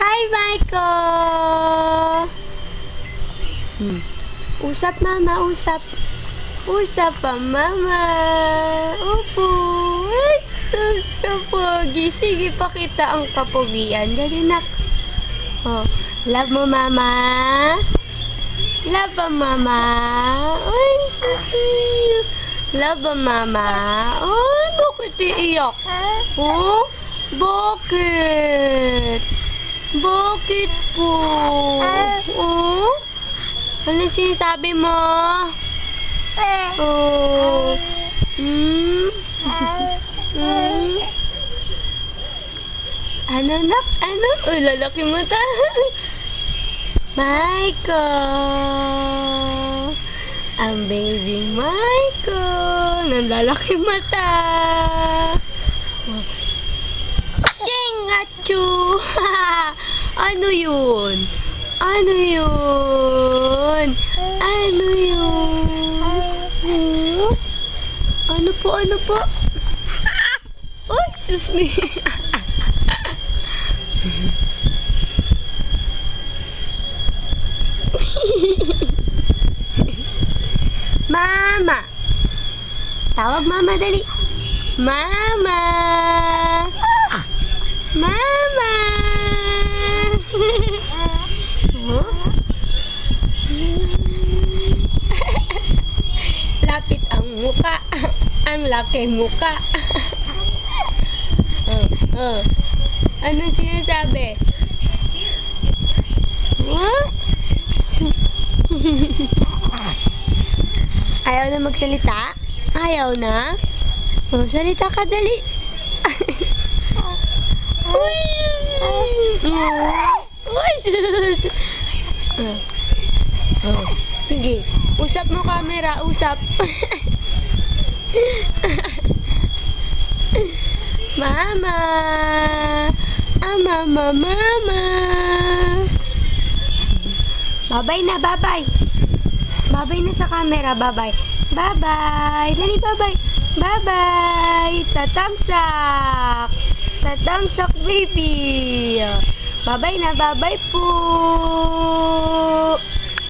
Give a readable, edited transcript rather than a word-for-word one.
Hi, Michael! Usap, mama, usap. Usap pa, mama. Opo. Ay, sus, kapogi. Sige, pakita ang kapogian. Dali, nak. Oh, love mo, mama. Love pa, mama. Ay, sus, sweet. Love pa, mama. Ay, bakit iiyak? Oh, bakit? Bakit po? Oh? Ano sinasabi mo? Oh. Ano, nak? Ano? Uy, lalaki mo ta. Michael. Ang baby Michael. Ang lalaki mata. Chingachu! Ano yun? Ano yun? Ano yun? Ano po? Ano po? Ay, sus me. Mama! Tawag mama dali. Mama! Mama! Oh? Lapit ang muka. Ang laki muka. Ano sinasabi? Huh? Ayaw na magsalita? Ayaw na? Oh, salita ka dali. Uy, uy, sige, usap mo camera, usap. Mama, mama, mama. Babay na, babay. Babay na sa camera, babay. Babay, dali babay. Babay, tatamsak. Tatamsak, baby. Babay na, babay po.